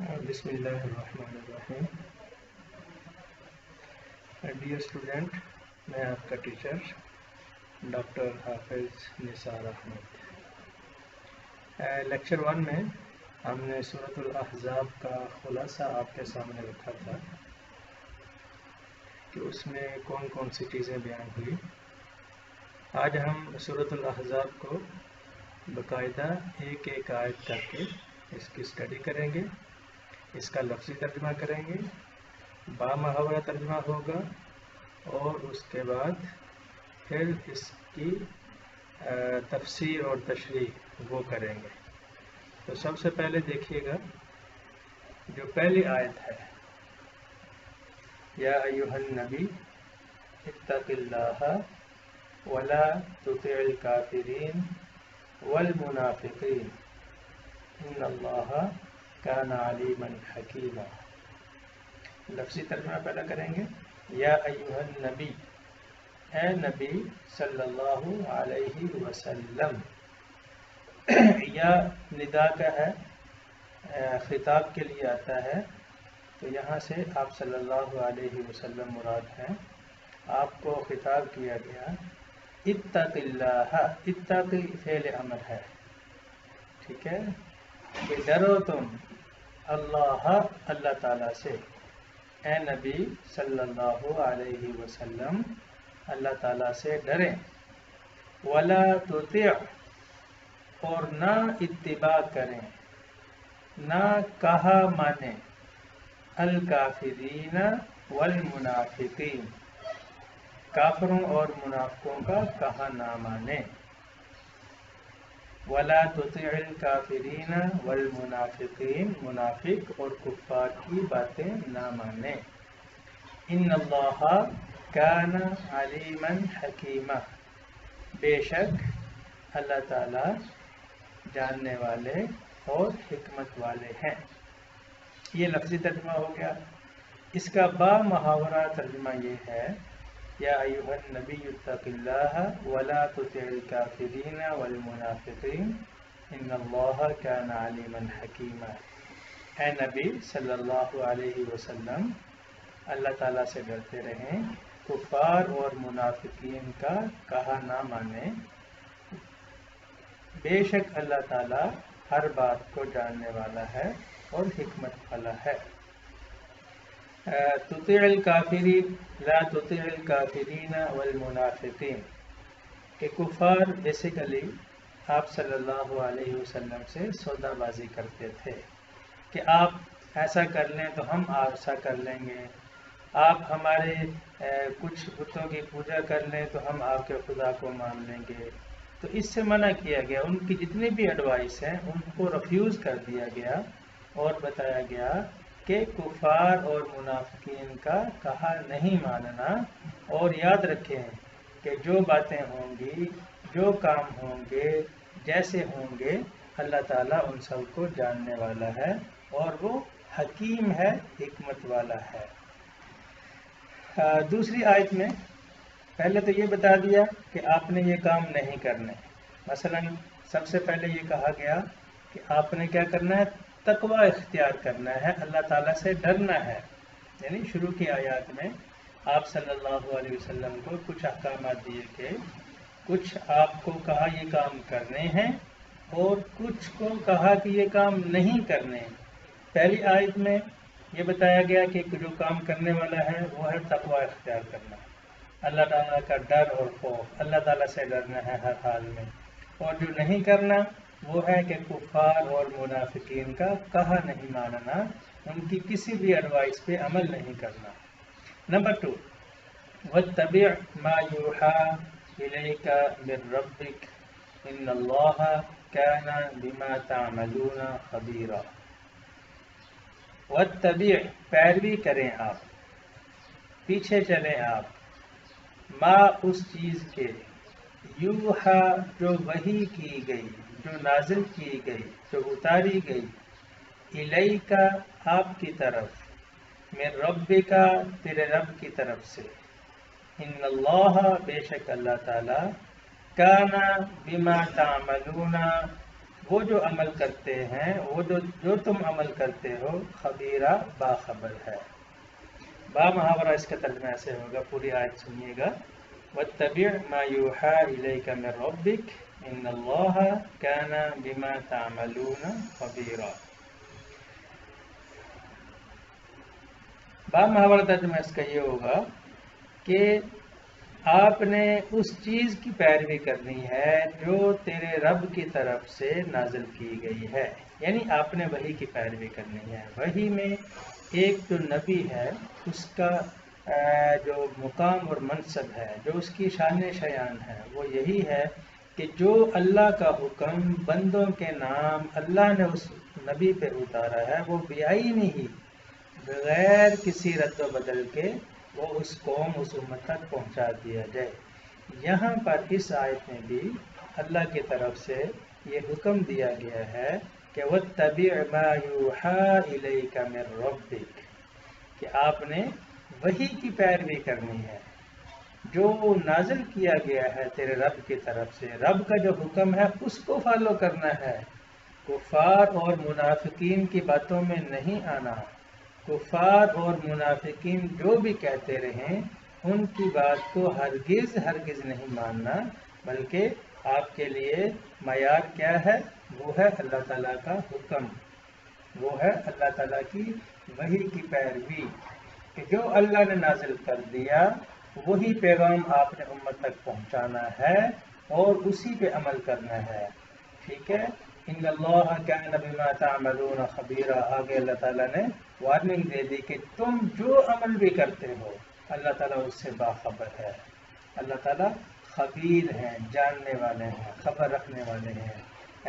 بسم اللہ الرحمن الرحیم۔ ڈیئر اسٹوڈنٹ، میں آپ کا ٹیچر ڈاکٹر حافظ نثار احمد۔ لیکچر 1 میں ہم نے سورۃ الاحزاب کا خلاصہ آپ کے سامنے رکھا تھا کہ اس میں کون کون سی چیزیں بیان ہوئی۔ آج ہم سورۃ الاحزاب کو باقاعدہ ایک ایک آیت کر کے اس کی اسٹڈی کریں گے، اس کا لفظی ترجمہ کریں گے، بامحاورہ ترجمہ ہوگا، اور اس کے بعد پھر اس کی تفسیر اور تشریح وہ کریں گے۔ تو سب سے پہلے دیکھیے گا جو پہلی آیت ہے، یا ایھا النبی اتق اللہ ولا تطع الکافرین والمنافقین ان اللہ کان علیما حکیما۔ لفظی ترجمہ پہلا کریں گے، یا ایھا النبی، اے نبی صلی اللہ علیہ وسلم۔ یا ندا کا ہے، خطاب کے لیے آتا ہے، تو یہاں سے آپ صلی اللہ علیہ وسلم مراد ہیں۔ آپ کو خطاب کیا گیا، اتق اللہ، اتق فعل امر ہے، ٹھیک ہے، کہ ڈرو تم اللہ تعالیٰ سے۔ اے نبی صلی اللہ علیہ وسلم اللہ تعالیٰ سے ڈریں۔ ولا تطع، اور نہ اتباع کریں، نہ کہا مانیں، الکافرین والمنافقین، کافروں اور منافقوں کا کہا نہ مانیں۔ ولا تطع الکافرین والمنافقین، منافق اور کفار کی باتیں نہ مانیں۔ ان اللہ کان علیما حکیما، بے شک اللہ تعالی جاننے والے اور حکمت والے ہیں۔ یہ لفظی ترجمہ ہو گیا۔ اس کا با محاورہ ترجمہ یہ ہے، یا ایھا النبی اتق اللہ ولا تطع الکافرین والمنافقین ان اللہ کان علیما حکیما۔ اے نبی صلی اللہ علیہ وسلم اللہ تعالیٰ سے ڈرتے رہیں، کفار اور منافقین کا کہا نہ مانیں، بے شک اللہ تعالیٰ ہر بات کو جاننے والا ہے اور حکمت والا ہے۔ تطع الکافرین، لا تطع الکافرین والمنافقین، کہ کفار بیسیکلی آپ صلی اللہ علیہ وسلم سے سودا بازی کرتے تھے کہ آپ ایسا کر لیں تو ہم ایسا کر لیں گے، آپ ہمارے کچھ بتوں کی پوجا کر لیں تو ہم آپ کے خدا کو مان لیں گے۔ تو اس سے منع کیا گیا، ان کی جتنی بھی ایڈوائس ہیں ان کو ریفیوز کر دیا گیا، اور بتایا گیا کہ کفار اور منافقین کا کہا نہیں ماننا، اور یاد رکھیں کہ جو باتیں ہوں گی، جو کام ہوں گے، جیسے ہوں گے، اللہ تعالیٰ ان سب کو جاننے والا ہے، اور وہ حکیم ہے، حکمت والا ہے۔ دوسری آیت میں پہلے تو یہ بتا دیا کہ آپ نے یہ کام نہیں کرنے۔ مثلا سب سے پہلے یہ کہا گیا کہ آپ نے کیا کرنا ہے، تقوی اختیار کرنا ہے، اللہ تعالیٰ سے ڈرنا ہے۔ یعنی شروع کی آیات میں آپ صلی اللہ علیہ وسلم کو کچھ احکامات دیے کہ کچھ آپ کو کہا یہ کام کرنے ہیں، اور کچھ کو کہا کہ یہ کام نہیں کرنے ہیں۔ پہلی آیت میں یہ بتایا گیا کہ جو کام کرنے والا ہے وہ ہے تقوی اختیار کرنا، اللہ تعالیٰ کا ڈر اور خوف، اللہ تعالیٰ سے ڈرنا ہے ہر حال میں۔ اور جو نہیں کرنا وہ ہے کہ کفار اور منافقین کا کہا نہیں ماننا، ان کی کسی بھی ایڈوائس پہ عمل نہیں کرنا۔ نمبر 2، واتبع ما یوحی الیک من ربک ان اللہ کان بما تعملون خبیرا۔ واتبع، پیروی کریں آپ، پیچھے چلیں آپ، ما اس چیز کے، یوحا جو وحی کی گئی، جو نازل کی گئی، جو اتاری گئی، الیکا آپ کی طرف، من ربکا تیرے رب کی طرف سے، ان اللہ بے شک اللہ تعالی، کانا بما تعملون وہ جو عمل کرتے ہیں، وہ جو تم عمل کرتے ہو، خبیرہ باخبر ہے۔ با محاورہ اس کا ترجمہ ایسے ہوگا، پوری آیت سنیے گا۔ وَاتَّبِعْ مَا يُوحَىٰ إِلَيْكَ مِن رَبِّكَ إِنَّ اللَّهَ كَانَ بِمَا تَعْمَلُونَ خَبِيرًا۔ با محاورہ ترجمہ اس کا یہ ہوگا کہ آپ نے اس چیز کی پیروی کرنی ہے جو تیرے رب کی طرف سے نازل کی گئی ہے، یعنی آپ نے وحی کی پیروی کرنی ہے۔ وحی میں ایک جو نبی ہے اس کا جو مقام اور منصب ہے، جو اس کی شان شیان ہے، وہ یہی ہے کہ جو اللہ کا حکم بندوں کے نام اللہ نے اس نبی پہ اتارا ہے، وہ بیائی نہیں، بغیر کسی رد و بدل کے وہ اس قوم اس امت تک پہنچا دیا جائے۔ یہاں پر اس آیت میں بھی اللہ کی طرف سے یہ حکم دیا گیا ہے کہ وَاتَّبِعْ مَا يُوحَىٰ إِلَيْكَ مِن رَبِّكَ، کہ آپ نے وحی کی پیروی کرنی ہے جو نازل کیا گیا ہے تیرے رب کی طرف سے۔ رب کا جو حکم ہے اس کو فالو کرنا ہے، کفار اور منافقین کی باتوں میں نہیں آنا۔ کفار اور منافقین جو بھی کہتے رہیں ان کی بات کو ہرگز نہیں ماننا، بلکہ آپ کے لیے معیار کیا ہے؟ وہ ہے اللہ تعالیٰ کا حکم، وہ ہے اللہ تعالیٰ کی وحی کی پیروی، کہ جو اللہ نے نازل کر دیا وہی پیغام آپ نے امت تک پہنچانا ہے اور اسی پہ عمل کرنا ہے، ٹھیک ہے۔ ان اللہ کان بما تعملون خبیرا، آگے اللہ تعالیٰ نے وارننگ دے دی کہ تم جو عمل بھی کرتے ہو اللہ تعالیٰ اس سے باخبر ہے۔ اللہ تعالیٰ خبیر ہیں، جاننے والے ہیں، خبر رکھنے والے ہیں۔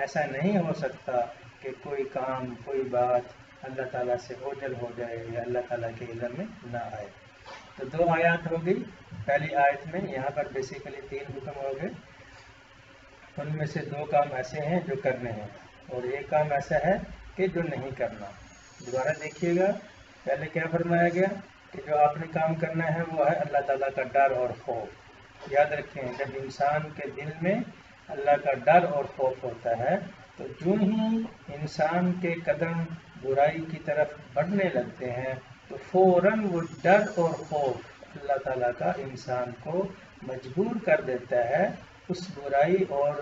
ایسا نہیں ہو سکتا کہ کوئی کام کوئی بات اللہ تعالیٰ سے اوجل ہو جائے یا اللہ تعالیٰ کے علم میں نہ آئے۔ تو دو آیات ہو گئی۔ پہلی آیت میں یہاں پر بیسیکلی 3 حکم ہو گئے، ان میں سے 2 کام ایسے ہیں جو کرنے ہیں اور ایک کام ایسا ہے کہ جو نہیں کرنا۔ دوبارہ دیکھیے گا، پہلے کیا فرمایا گیا کہ جو آپ نے کام کرنا ہے وہ ہے اللہ تعالیٰ کا ڈر اور خوف۔ یاد رکھیں، جب انسان کے دل میں اللہ کا ڈر اور خوف ہوتا ہے تو جو ہی انسان کے قدم برائی کی طرف بڑھنے لگتے ہیں تو فوراً وہ ڈر اور خوف اللہ تعالیٰ کا انسان کو مجبور کر دیتا ہے اس برائی اور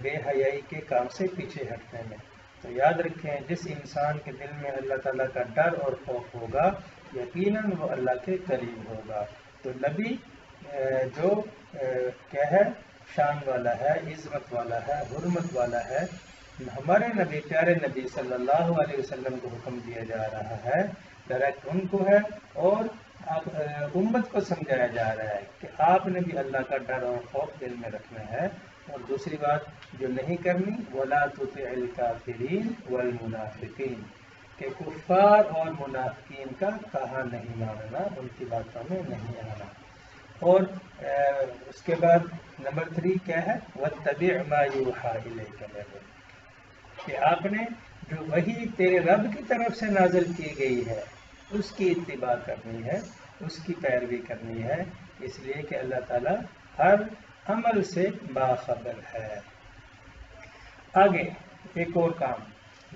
بے حیائی کے کام سے پیچھے ہٹنے میں۔ تو یاد رکھیں، جس انسان کے دل میں اللہ تعالیٰ کا ڈر اور خوف ہوگا یقیناً وہ اللہ کے قریب ہوگا۔ تو نبی جو کیا ہے، شان والا ہے، عظمت والا ہے، حرمت والا ہے، ہمارے نبی پیارے نبی صلی اللہ علیہ وسلم کو حکم دیا جا رہا ہے، ڈائریکٹ ان کو ہے، اور امت کو سمجھایا جا رہا ہے کہ آپ نے بھی اللہ کا ڈر اور خوف دل میں رکھنا ہے۔ اور دوسری بات جو نہیں کرنی، وَلَا تُطِعِ الْكَافِرِينَ وَالْمُنَافِقِينَ، کہ کفار اور منافقین کا کہا نہیں ماننا، ان کی باتوں میں نہیں آنا۔ اور اس کے بعد نمبر 3 کیا ہے؟ وَاتَّبِعْ مَا يُوحَىٰ إِلَيْكَ مِن رَبِّكَ، کہ آپ نے جو وحی تیرے رب کی طرف سے نازل کی گئی ہے اس کی اتباع کرنی ہے، اس کی پیروی کرنی ہے، اس لیے کہ اللہ تعالیٰ ہر عمل سے باخبر ہے۔ آگے ایک اور کام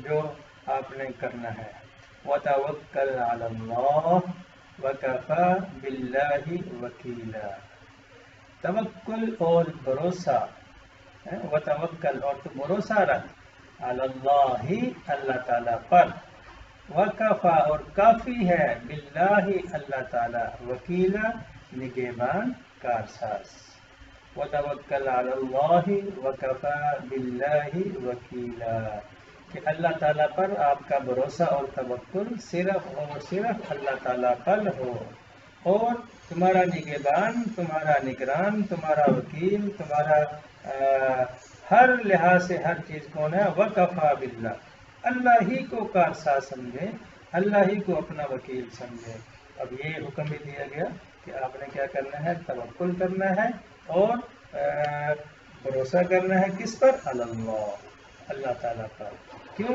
جو آپ نے کرنا ہے، وَتَوَكَّلْ عَلَى اللَّهِ وَكَفَى بِاللَّهِ وَكِيلًا، توکل اور بھروسہ، وتوکل اور تو بھروسہ رکھ، علی اللہ اللہ تعالیٰ پر، وکفا اور کافی ہے، باللہ اللہ تعالیٰ، وکیلا نگہبان کارساز۔ وتوکل علی اللہ وکفا باللہ وکیلا، کہ اللہ تعالیٰ پر آپ کا بھروسہ اور توکل صرف اور صرف اللہ تعالیٰ پر ہو، اور تمہارا نگہبان، تمہارا نگران، تمہارا وکیل، تمہارا ہر لحاظ سے ہر چیز کون ہے؟ وکفا باللہ، اللہ ہی کو کارساز سمجھے، اللہ ہی کو اپنا وکیل سمجھے۔ اب یہ حکم بھی دیا گیا کہ آپ نے کیا کرنا ہے؟ توکل کرنا ہے اور بھروسہ کرنا ہے، کس پر؟ اللہ، اللہ تعالیٰ پر۔ کیوں؟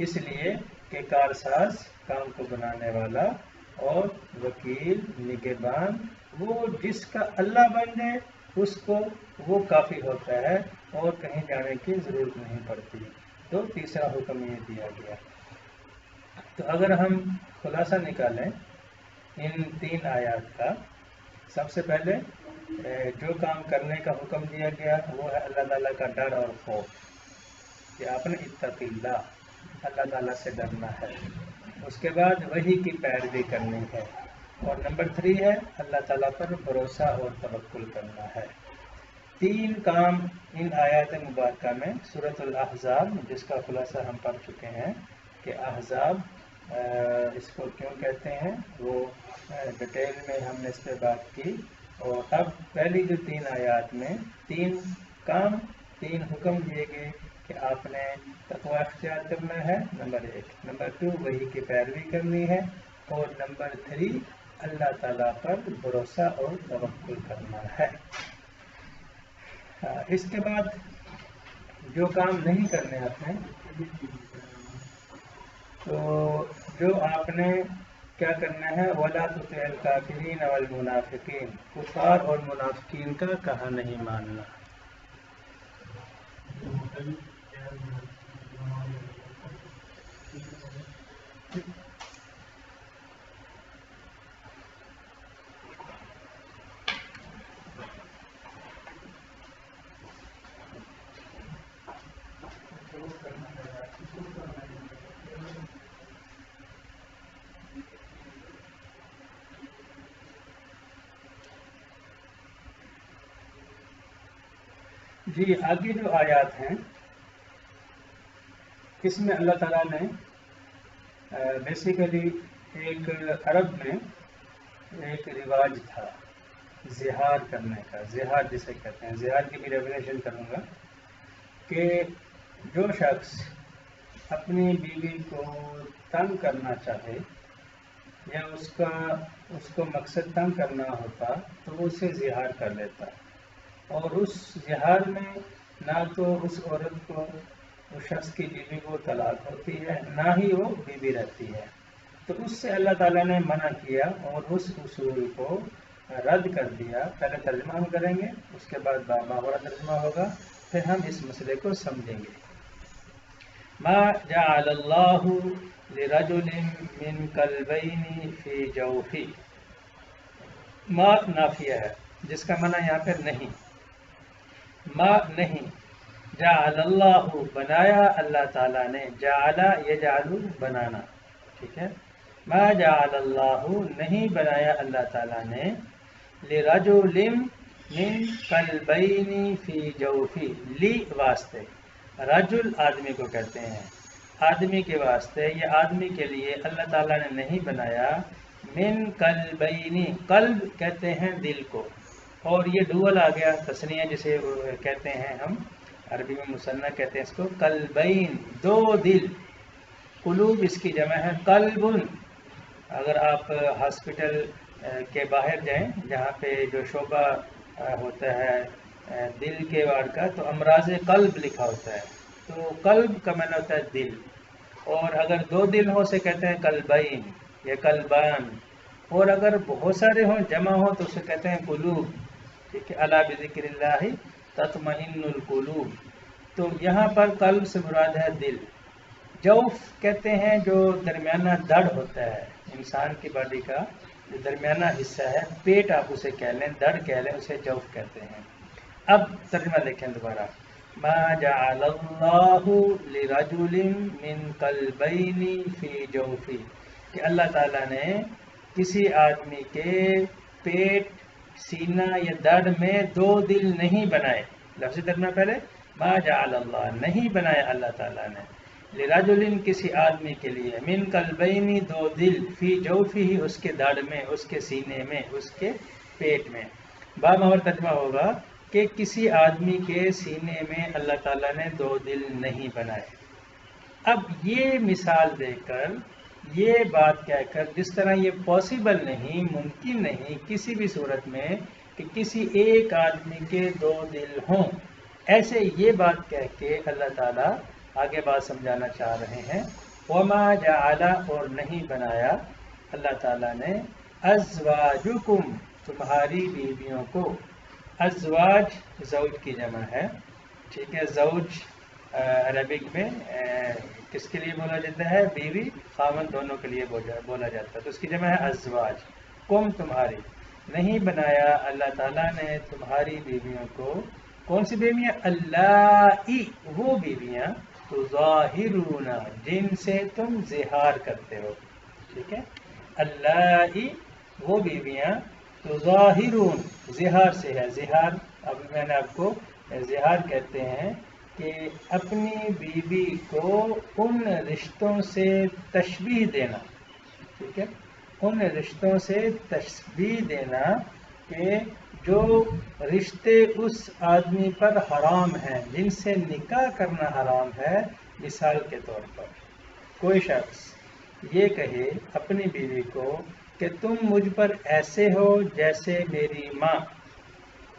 اس لیے کہ کارساز، کام کو بنانے والا، اور وکیل، نگہبان، وہ جس کا اللہ بن جائے اس کو وہ کافی ہوتا ہے اور کہیں جانے کی ضرورت نہیں پڑتی۔ تو تیسرا حکم یہ دیا گیا۔ تو اگر ہم خلاصہ نکالیں ان 3 آیات کا، سب سے پہلے جو کام کرنے کا حکم دیا گیا وہ ہے اللہ تعالیٰ کا ڈر اور خوف، کہ آپ نے اتق اللہ، اللہ تعالیٰ سے ڈرنا ہے۔ اس کے بعد وحی کی پیروی کرنی ہے، اور نمبر 3 ہے اللہ تعالیٰ پر بھروسہ اور توکل کرنا ہے۔ 3 کام ان آیات مبارکہ میں سورۃ الاحزاب، جس کا خلاصہ ہم پڑھ چکے ہیں کہ احزاب اس کو کیوں کہتے ہیں، وہ ڈیٹیل میں ہم نے اس پہ بات کی۔ اور اب پہلی جو 3 آیات میں 3 کام، 3 حکم دیے گئے کہ آپ نے تقوی اختیار کرنا ہے، نمبر 1، نمبر 2 وحی کی پیروی کرنی ہے، اور نمبر 3 اللہ تعالیٰ پر بھروسہ اور توکل کرنا ہے۔ اس کے بعد جو کام نہیں کرنے آپ نے، تو جو آپ نے کیا کرنا ہے، وَلَا تُطِعِ الْكَافِرِينَ وَالْمُنَافِقِينَ، کفار اور منافقین کا کہا نہیں ماننا۔ جی آگے جو آیات ہیں اس میں اللہ تعالیٰ نے بیسیکلی ایک عرب میں ایک رواج تھا زہار کرنے کا، زہار جسے کہتے ہیں، زہار کی بھی ریولیشن کروں گا، کہ جو شخص اپنی بیوی کو تنگ کرنا چاہے یا اس کو مقصد تنگ کرنا ہوتا تو وہ اسے زہار کر لیتا، اور اس زہار میں نہ تو اس عورت کو، اس شخص کی بیوی کو طلاق ہوتی ہے، نہ ہی وہ بیوی رہتی ہے۔ تو اس سے اللہ تعالیٰ نے منع کیا اور اس اصول کو رد کر دیا۔ پہلے ترجمہ ہم کریں گے، اس کے بعد ماورا ترجمہ ہوگا، پھر ہم اس مسئلے کو سمجھیں گے۔ ما جعل اللہ لرجل من قلبین فی جوفی، ما نافیہ ہے جس کا معنی یہاں پر نہیں، ما نہیں، جعل اللہ بنایا اللہ تعالیٰ نے، جعل یجعل بنانا، ٹھیک ہے، ما جعل اللہ نہیں بنایا اللہ تعالیٰ نے، لرجل من قلبین فی جوفی، لی واسطے، رجل آدمی کو کہتے ہیں، آدمی کے واسطے، یہ آدمی کے لیے اللہ تعالیٰ نے نہیں بنایا، من قلبین، قلب کہتے ہیں دل کو، اور یہ ڈوول آ گیا تثنیہ جسے کہتے ہیں ہم عربی میں مثنیٰ کہتے ہیں اس کو، قلبین، 2 دل، قلوب اس کی جمع ہے قلب۔ اگر آپ ہاسپٹل کے باہر جائیں جہاں پہ جو شعبہ ہوتا ہے دل کے وارڈ کا، تو امراض قلب لکھا ہوتا ہے، تو قلب کا معنی ہوتا ہے دل، اور اگر 2 دل ہو اسے کہتے ہیں قلبین یا قلبان، اور اگر بہت سارے ہوں جمع ہوں تو اسے کہتے ہیں قلوب، ٹھیک ہے، الا بذکر اللہ تطمئن القلوب۔ تو یہاں پر قلب سے مراد ہے دل۔ جوف کہتے ہیں جو درمیانہ دڑ ہوتا ہے انسان کی باڈی کا، جو درمیانہ حصہ ہے، پیٹ آپ اسے کہہ لیں، دڑ کہہ لیں، اسے جوف کہتے ہیں۔ اب ترجمہ دیکھیں دوبارہ، ما جعل اللہ لرجل من قلبین فی جوفی، کہ اللہ تعالیٰ نے کسی آدمی کے پیٹ، سینہ یا دڑ میں 2 دل نہیں بنائے۔ لفظ ترجمہ پہلے، ما جعل اللہ نہیں بنایا اللہ تعالیٰ نے، لرجل کسی آدمی کے لیے، من قلبین 2 دل، فی جوفی اس کے دڑ میں، اس کے سینے میں، اس کے پیٹ میں۔ بامور ترجمہ ہوگا کہ کسی آدمی کے سینے میں اللہ تعالیٰ نے 2 دل نہیں بنائے۔ اب یہ مثال دے کر، یہ بات کہہ کر، جس طرح یہ پاسبل نہیں، ممکن نہیں کسی بھی صورت میں کہ کسی ایک آدمی کے 2 دل ہوں، ایسے یہ بات کہہ کے اللہ تعالیٰ آگے بات سمجھانا چاہ رہے ہیں، وما جعل، اور نہیں بنایا اللہ تعالیٰ نے، ازواجکم، تمہاری بیویوں کو، ازواج زوج کی جمع ہے، ٹھیک ہے، زوج عربک میں کس کے لیے بولا جاتا ہے؟ بیوی خاوند دونوں کے لیے بولا جاتا ہے، تو اس کی جمع ہے ازواج. کم تمہاری، نہیں بنایا اللہ تعالیٰ نے تمہاری بیویوں کو. کون سی بیویاں؟ اللہ، وہ بیویاں تظاہرون، جن سے تم زہار کرتے ہو. ٹھیک ہے، اللہ وہ بیویاں تظاہرون، زہار سے ہے. زہار اب میں نے آپ کو زہار کہتے ہیں کہ اپنی بیوی کو ان رشتوں سے تشبیہ دینا. ٹھیک ہے، ان رشتوں سے تشبیہ دینا کہ جو رشتے اس آدمی پر حرام ہیں، جن سے نکاح کرنا حرام ہے. مثال کے طور پر کوئی شخص یہ کہے اپنی بیوی کو کہ تم مجھ پر ایسے ہو جیسے میری ماں،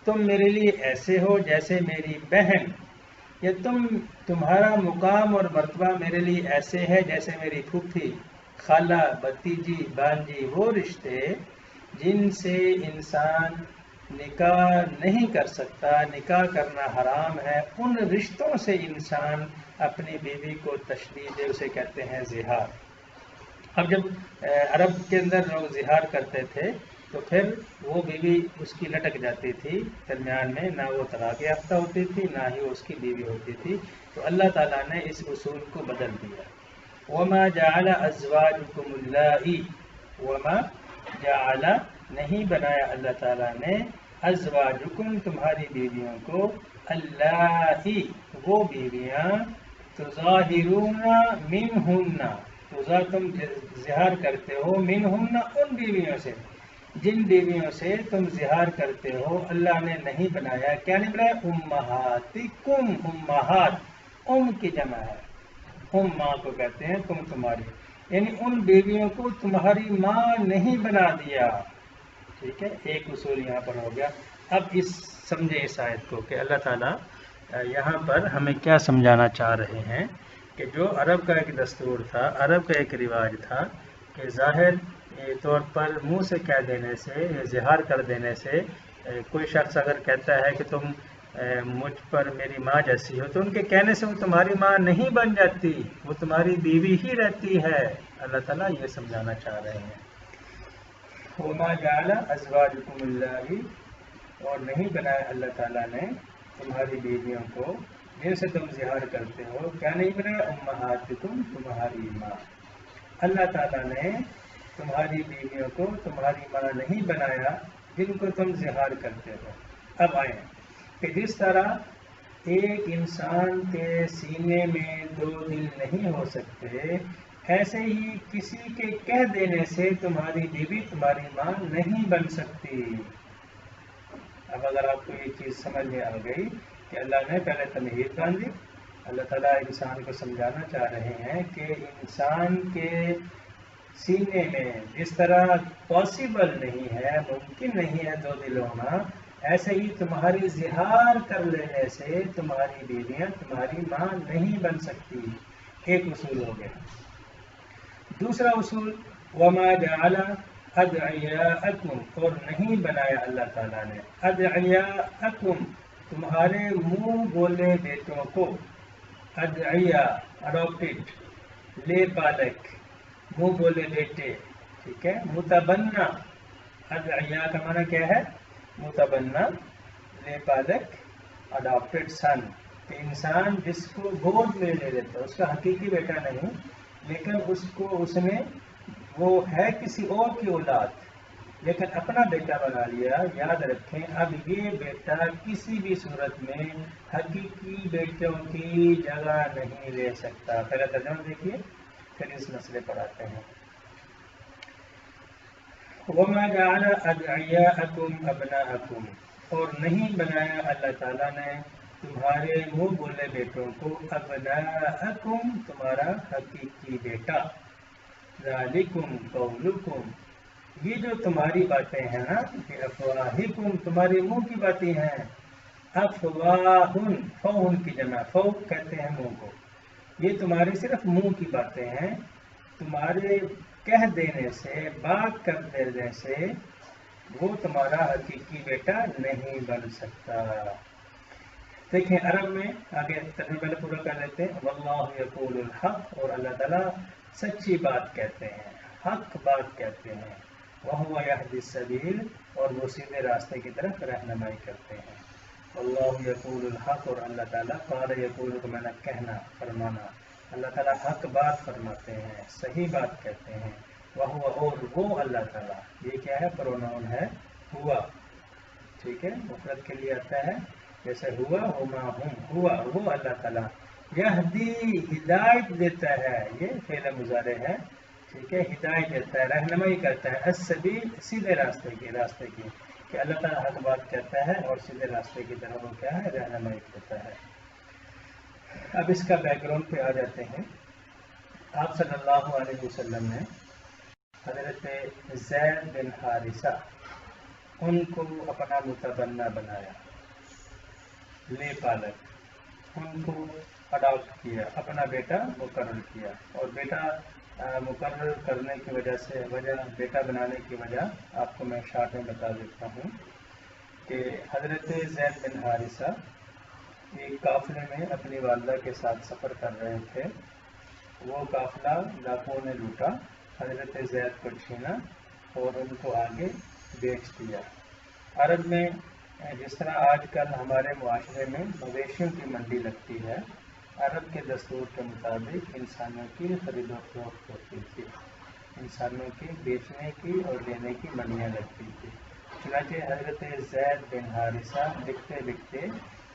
تم میرے لیے ایسے ہو جیسے میری بہن، یا تمہارا مقام اور مرتبہ میرے لیے ایسے ہے جیسے میری پھوپھی، خالہ، بھتیجی، بانجی. وہ رشتے جن سے انسان نکاح نہیں کر سکتا، نکاح کرنا حرام ہے، ان رشتوں سے انسان اپنی بیوی کو تشبیہ دے، اسے کہتے ہیں زہار. اب جب عرب کے اندر لوگ زہار کرتے تھے تو پھر وہ بیوی اس کی لٹک جاتی تھی درمیان میں، نہ وہ طلاق یافتہ ہوتی تھی نہ ہی وہ اس کی بیوی ہوتی تھی. تو اللہ تعالیٰ نے اس اصول کو بدل دیا. وما جعل ازواجکم اللائی، وما جعل نہیں بنایا اللہ تعالیٰ نے ازواجکم تمہاری بیویوں کو، اللائی وہ بیویاں، تظاہرون منہن، تم زہار کرتے ہو، منہن ان بیویوں سے، جن بیویوں سے تم زہار کرتے ہو. اللہ نے نہیں بنایا، کیا نہیں بنایا؟ امہاتکم، امہات کی جمع ہے، ماں کو کہتے ہیں تم تمہاری، یعنی ان بیویوں کو تمہاری ماں نہیں بنا دیا. ٹھیک ہے، ایک اصول یہاں پر ہو گیا. اب سمجھے اس آیت کو کہ اللہ تعالیٰ یہاں پر ہمیں کیا سمجھانا چاہ رہے ہیں کہ جو عرب کا ایک دستور تھا، عرب کا ایک رواج تھا کہ ظاہر طور پر منہ سے کہہ دینے سے یا زہار کر دینے سے، کوئی شخص اگر کہتا ہے کہ تم مجھ پر میری ماں جیسی ہو، تو ان کے کہنے سے وہ تمہاری ماں نہیں بن جاتی، وہ تمہاری بیوی ہی رہتی ہے. اللہ تعالیٰ یہ سمجھانا چاہ رہے ہیں. وما جعل ازواجکم اللائی، اور نہیں بنایا اللہ تعالیٰ نے تمہاری بیویوں کو جن سے تم زہار کرتے ہو. کیا نہیں بنایا؟ امہاتکم تمہاری ماں. اللہ تعالیٰ نے تمہاری بیویوں کو تمہاری ماں نہیں بنایا جن کو تم زہار کرتے ہو. اب آئیں کہ جس طرح ایک انسان کے سینے میں دو دل نہیں ہو سکتے، ایسے ہی کسی کے کہہ دینے سے تمہاری بیوی تمہاری ماں نہیں بن سکتی. اب اگر آپ کو یہ چیز سمجھ میں آ گئی کہ اللہ نے پہلے تمہید باندھی، اللہ تعالیٰ انسان کو سمجھانا چاہ رہے ہیں کہ انسان کے سینے میں جس طرح پاسبل نہیں ہے، ممکن نہیں ہے دو دل ہونا، ایسے ہی تمہاری زہار کر لینے سے تمہاری بیویاں تمہاری ماں نہیں بن سکتی. ایک اصول ہو گیا. دوسرا اصول، وما جعل ادعیاءکم، اور نہیں بنایا اللہ تعالیٰ نے ادعیاءکم تمہارے منہ بولے بیٹوں کو. ادعیاء اڈاپٹڈ، لے پالک، منہ بولے بیٹے. ٹھیک ہے، متبنہ، ادعیاء کا معنی کیا ہے؟ متبنہ، لے پالک، اڈاپٹڈ سن. کہ انسان جس کو گود میں لے لیتا ہے، اس کا حقیقی بیٹا نہیں، لیکن اس نے وہ ہے کسی اور کی اولاد لیکن اپنا بیٹا بنا لیا. یاد رکھیں، اب یہ بیٹا کسی بھی صورت میں حقیقی بیٹوں کی جگہ نہیں لے سکتا. پہلا ترجمہ دیکھیے پھر اس مسئلے پر آتے ہیں. وَمَا جَعَلَ أَدْعِيَاءَكُمْ أَبْنَاءَكُمْ، اور نہیں بنایا اللہ تعالیٰ نے تمہارے منہ بولے بیٹوں کو ابناءکم تمہارا حقیقی بیٹا. ذالکم قولکم، یہ جو تمہاری باتیں ہیں نا، کہ افواہکم تمہارے منہ کی باتیں ہیں. افواہن، فوہن کی جمع، فو کہتے ہیں منہ کو. یہ تمہاری صرف منہ کی باتیں ہیں. تمہارے کہہ دینے سے، بات کر دینے سے وہ تمہارا حقیقی بیٹا نہیں بن سکتا. دیکھیں عرب میں آگے ترجمہ پہلے پورا کر لیتے ہیں. واللہ یقول الحق، اور اللہ تعالیٰ سچی بات کہتے ہیں، حق بات کہتے ہیں. وہو یہدی السبیل، اور وہ سیدھے راستے کی طرف رہنمائی کرتے ہیں. اللہ یقول الحق، اور اللہ تعالیٰ قال یقول کو میں نے کہنا فرمانا، اللہ تعالیٰ حق بات فرماتے ہیں، صحیح بات کہتے ہیں. وہ اور وہ اللہ تعالیٰ، یہ کیا ہے؟ پروناؤن ہے ہوا، ٹھیک ہے، مفرد کے لیے آتا ہے جیسے ہوا ہما ہم، ہوا وہ اللہ تعالیٰ، یہدی ہدایت دیتا ہے، یہ فعل مضارع ہے، ٹھیک ہے، ہدایت دیتا ہے، رہنمائی کرتا ہے، السبیل سیدھے راستے کی کہ اللہ تعالیٰ حق بات کہتا ہے اور سیدھے راستے کی طرف وہ کیا ہے؟ رہنمائی کرتا ہے. اب اس کا بیک گراؤنڈ پہ آ جاتے ہیں. آپ صلی اللہ علیہ وسلم نے حضرت زید بن حارثہ ان کو اپنا متبنہ بنایا، لے پالک، ان کو اڈاپٹ کیا، اپنا بیٹا مقرر کیا. اور بیٹا مقرر کرنے کی وجہ بیٹا بنانے کی وجہ آپ کو میں شارٹ میں بتا دیتا ہوں کہ حضرت زید بن حارثہ ایک قافلے میں اپنی والدہ کے ساتھ سفر کر رہے تھے. وہ قافلہ ڈاکوؤں نے لوٹا، حضرت زید کو چھینا اور ان کو آگے بیچ دیا. عرب میں جس طرح آج کل ہمارے معاشرے میں مویشیوں کی منڈی لگتی ہے، عرب کے دستور کے مطابق انسانوں کی خرید و فروخت ہوتی تھی، انسانوں کی بیچنے کی اور لینے کی منڈیاں لگتی تھی. چنانچہ حضرت زید بن حارثہ بکتے بکتے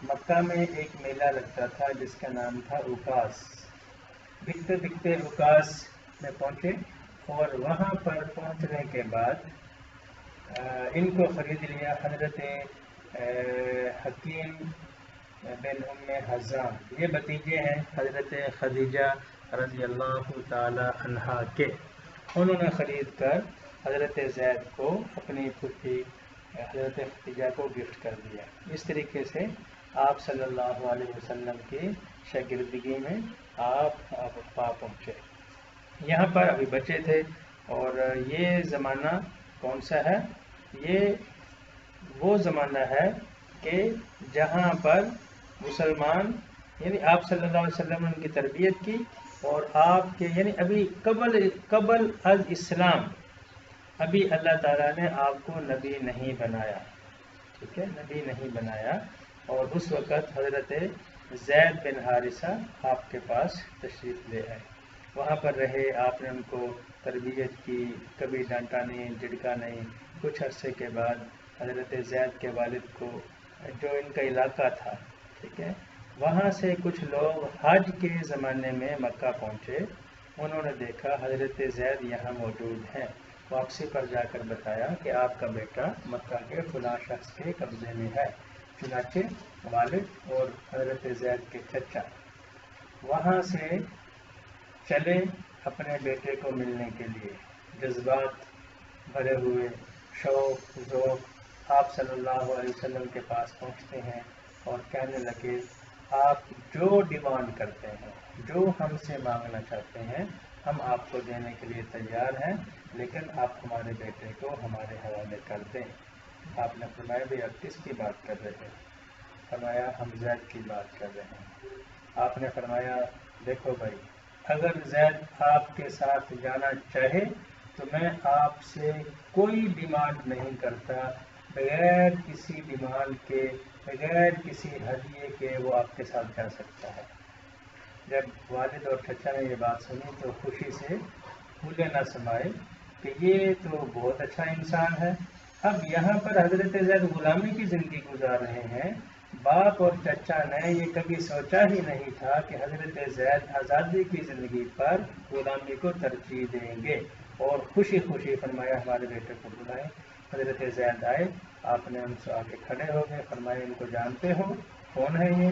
مکہ میں ایک میلہ لگتا تھا جس کا نام تھا اوکاس. بکتے بکتے اوکاس میں پہنچے اور وہاں پر پہنچنے کے بعد ان کو خرید لیا حضرت حکیم بن ام حزام. یہ بھتیجے ہیں حضرت خدیجہ رضی اللہ تعالی عنہا کے. انہوں نے خرید کر حضرت زید کو اپنی پھوپھی حضرت خدیجہ کو گفٹ کر دیا. اس طریقے سے آپ صلی اللہ علیہ وسلم کی شاگردگی میں آپ پہنچے. یہاں پر ابھی بچے تھے اور یہ زمانہ کون سا ہے؟ یہ وہ زمانہ ہے کہ جہاں پر مسلمان، یعنی آپ صلی اللہ علیہ وسلم نے ان کی تربیت کی اور آپ کے یعنی ابھی قبل از اسلام ابھی اللہ تعالیٰ نے آپ کو نبی نہیں بنایا، ٹھیک ہے، نبی نہیں بنایا. اور اس وقت حضرت زید بن حارثہ آپ کے پاس تشریف لے آئے، وہاں پر رہے، آپ نے ان کو تربیت کی، کبھی ڈانٹا نہیں، جھڑکا نہیں. کچھ عرصے کے بعد حضرت زید کے والد کو جو ان کا علاقہ تھا، ٹھیک ہے، وہاں سے کچھ لوگ حج کے زمانے میں مکہ پہنچے. انہوں نے دیکھا حضرت زید یہاں موجود ہیں. واپسی پر جا کر بتایا کہ آپ کا بیٹا مکہ کے فلاں شخص کے قبضے میں ہے. چنانچہ والد اور حضرت زید کے چچا وہاں سے چلے اپنے بیٹے کو ملنے کے لیے، جذبات بھرے ہوئے، شوق ذوق. آپ صلی اللہ علیہ وسلم کے پاس پہنچتے ہیں اور کہنے لگے آپ جو ڈیمانڈ کرتے ہیں، جو ہم سے مانگنا چاہتے ہیں، ہم آپ کو دینے کے لیے تیار ہیں، لیکن آپ ہمارے بیٹے کو ہمارے حوالے کر دیں. آپ نے فرمایا بھی آپ کس کی بات کر رہے ہیں؟ فرمایا ہم زید کی بات کر رہے ہیں. آپ نے فرمایا دیکھو بھائی، اگر زید آپ کے ساتھ جانا چاہے تو میں آپ سے کوئی ڈیمانڈ نہیں کرتا، بغیر کسی ڈیمانڈ کے، بغیر کسی ہدیے کے وہ آپ کے ساتھ جا سکتا ہے. جب والد اور چچا نے یہ بات سنی تو خوشی سے پھولے نہ سمائے کہ یہ تو بہت اچھا انسان ہے. اب یہاں پر حضرت زید غلامی کی زندگی گزار رہے ہیں. باپ اور چچا نے یہ کبھی سوچا ہی نہیں تھا کہ حضرت زید آزادی کی زندگی پر غلامی کو ترجیح دیں گے. اور خوشی خوشی فرمایا ہمارے بیٹے کو بلائیں. حضرت زید آئے، آپ نے ان سے آ کے کھڑے ہو گئے. فرمایا ان کو جانتے ہو؟ کون ہے یہ؟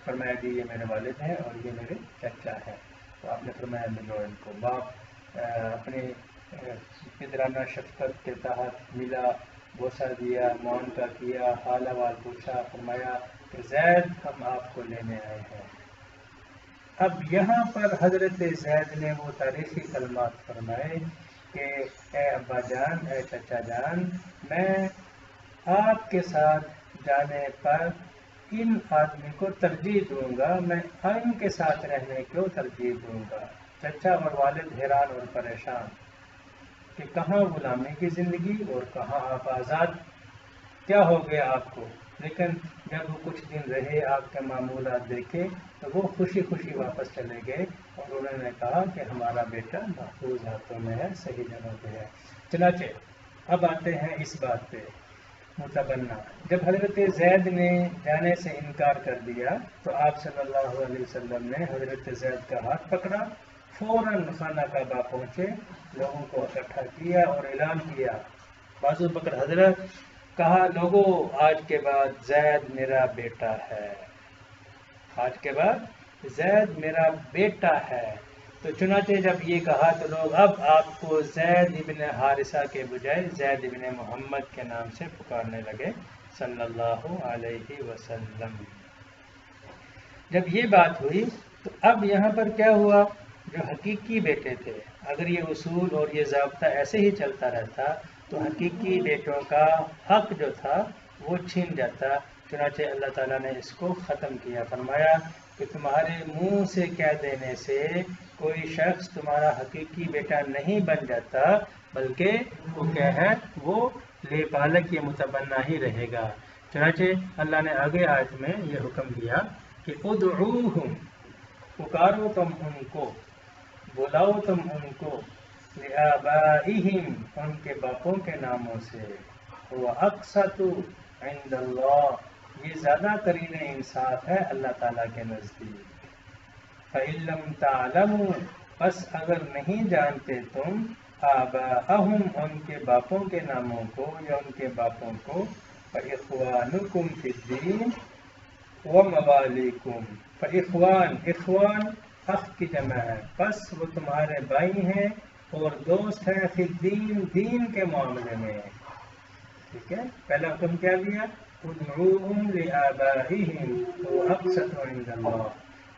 فرمایا جی یہ میرے والد ہیں اور یہ میرے چچا ہیں. تو آپ نے فرمایا ملو ان کو. باپ اپنی پدرانہ شفقت کے تحت ملا، بوسہ دیا، معانقہ کیا، حال احوال پوچھا. فرمایا کہ زید ہم آپ کو لینے آئے ہیں. اب یہاں پر حضرت زید نے وہ تاریخی کلمات فرمائے کہ اے ابا جان، اے چچا جان، میں آپ کے ساتھ جانے پر ان آدمی کو ترجیح دوں گا، میں ان کے ساتھ رہنے کو ترجیح دوں گا۔ چچا اور والد حیران اور پریشان کہ کہاں غلامی کی زندگی اور کہاں آپ آزاد، کیا ہو گیا آپ کو؟ لیکن جب وہ کچھ دن رہے، آپ کے معمولات دیکھے، تو وہ خوشی خوشی واپس چلے گئے اور انہوں نے کہا کہ ہمارا بیٹا محفوظ ہاتھوں میں ہے، صحیح جگہ پہ ہے۔ چنانچہ اب آتے ہیں اس بات پہ متبنہ، جب حضرت زید نے جانے سے انکار کر دیا تو آپ صلی اللہ علیہ وسلم نے حضرت زید کا ہاتھ پکڑا، فوراً خانہ کعبہ پہنچے، لوگوں کو اکٹھا کیا اور اعلان کیا، بازو پکڑ حضرت، کہا لوگوں آج کے بعد زید میرا بیٹا ہے، آج کے بعد زید میرا بیٹا ہے۔ تو چنانچہ جب یہ کہا تو لوگ اب آپ کو زید ابن حارثہ کے بجائے زید ابن محمد کے نام سے پکارنے لگے صلی اللہ علیہ وسلم۔ جب یہ بات ہوئی تو اب یہاں پر کیا ہوا، جو حقیقی بیٹے تھے، اگر یہ اصول اور یہ ضابطہ ایسے ہی چلتا رہتا تو حقیقی بیٹوں کا حق جو تھا وہ چھین جاتا۔ چنانچہ اللہ تعالیٰ نے اس کو ختم کیا، فرمایا کہ تمہارے منہ سے کہہ دینے سے کوئی شخص تمہارا حقیقی بیٹا نہیں بن جاتا، بلکہ وہ کیا ہے، وہ لے پالک یا متبنہ ہی رہے گا۔ چنانچہ اللہ نے آگے آیت میں یہ حکم دیا کہ ادعوہم، پکارو تم ان کو، بلاؤ تم ان کو، لآبائہم، ان کے باپوں کے ناموں سے، وَأَقْسَطُ عِندَ اللَّهِ، یہ زیادہ قرین انصاف ہے اللہ تعالیٰ کے نزدیک۔ فَإِن لَّمْ تَعْلَمُوا، پس اگر نہیں جانتے تم، آباءہم، ان کے باپوں کے ناموں کو یا ان کے باپوں کو، فَإِخْوَانُكُمْ فِي الدِّينِ وَمَوَالِيكُمْ، فَإِخْوان، اخوان اخ کی جمع ہے، پس وہ تمہارے بھائی ہیں اور دوست ہیں، فی الدین، دین کے معاملے میں۔ ٹھیک ہے، پہلا حکم کیا دیا، ادعوہم لآبائہم وأقسط عند اللہ،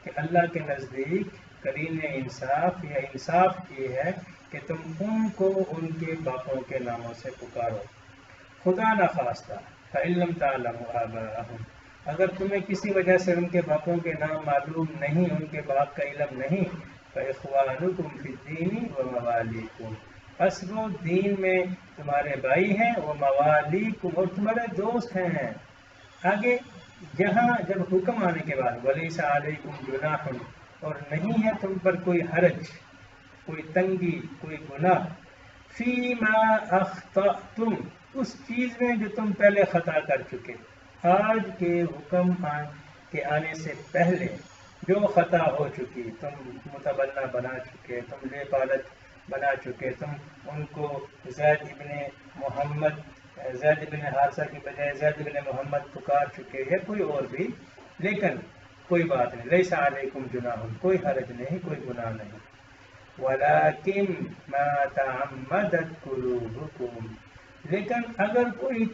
کہ اللہ کے نزدیک قرین انصاف یا انصاف یہ ہے کہ تم ان کو ان کے باپوں کے ناموں سے پکارو۔ خدا نخواستہ فإن لم تعلموا آباءہم، اگر تمہیں کسی وجہ سے ان کے باپوں کے نام معلوم نہیں، ان کے باپ کا علم نہیں، فإخوانکم فی الدین وموالیکم، پس وہ دین میں تمہارے بھائی ہیں، وہ موالیکم، اور تمہارے دوست ہیں۔ آگے یہاں جب حکم آنے کے بعد ولیس علیکم جناح، اور نہیں ہے تم پر کوئی حرج، کوئی تنگی، کوئی گناہ، فیما اخطأتم، اس چیز میں جو تم پہلے خطا کر چکے، آج کے حکم کے آنے سے پہلے جو خطا ہو چکی، تم متبنہ بنا چکے، تم لے پالت بنا چکے، تم ان کو زید ابن محمد، زید ابن حارثہ کی بجائے زید ابن محمد پکار چکے، یا کوئی اور بھی، لیکن کوئی بات نہیں، لیس علیکم جناح، کوئی حرج نہیں، کوئی گناہ نہیں، ولیکن ما تعمدت قلوبکم، لیکن اگر کوئی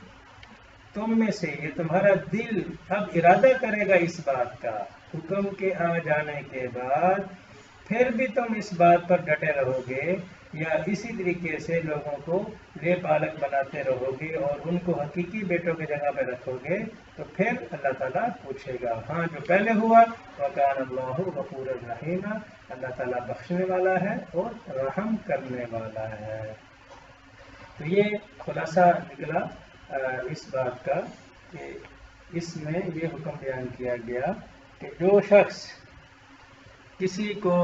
تم میں سے، یہ تمہارا دل اب ارادہ کرے گا اس بات کا، حکم کے آ جانے کے بعد پھر بھی تم اس بات پر ڈٹے رہو گے یا اسی طریقے سے لوگوں کو لے پالک بناتے رہو گے اور ان کو حقیقی بیٹوں کی جگہ پہ رکھو گے، تو پھر اللہ تعالیٰ پوچھے گا۔ ہاں، جو پہلے ہوا، وَكَانَ اللَّهُ غَفُورًا رَحِيمًا، اللہ تعالیٰ بخشنے والا ہے اور رحم کرنے والا ہے۔ تو یہ خلاصہ نکلا اس بات کا کہ اس میں یہ حکم بیان کیا گیا کہ جو شخص کسی کو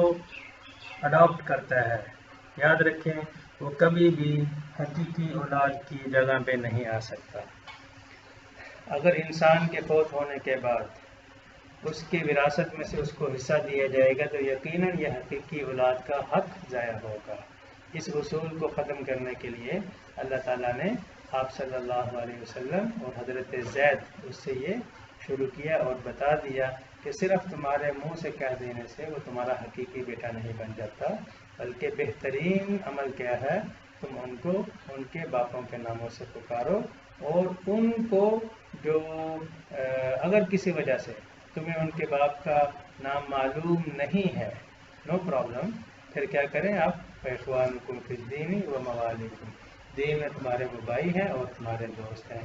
اڈاپٹ کرتا ہے، یاد رکھیں وہ کبھی بھی حقیقی اولاد کی جگہ پہ نہیں آ سکتا۔ اگر انسان کے فوت ہونے کے بعد اس کی وراثت میں سے اس کو حصہ دیا جائے گا تو یقیناً یہ حقیقی اولاد کا حق ضائع ہوگا۔ اس اصول کو ختم کرنے کے لیے اللہ تعالیٰ نے آپ صلی اللہ علیہ وسلم اور حضرت زید اس سے یہ شروع کیا اور بتا دیا کہ صرف تمہارے منہ سے کہہ دینے سے وہ تمہارا حقیقی بیٹا نہیں بن جاتا، بلکہ بہترین عمل کیا ہے، تم ان کو ان کے باپوں کے ناموں سے پکارو، اور ان کو جو اگر کسی وجہ سے تمہیں ان کے باپ کا نام معلوم نہیں ہے، نو پرابلم، پھر کیا کریں آپ، فإخوانکم فی الدین وموالیکم، دین میں تمہارے وہ بھائی ہیں اور تمہارے دوست ہیں۔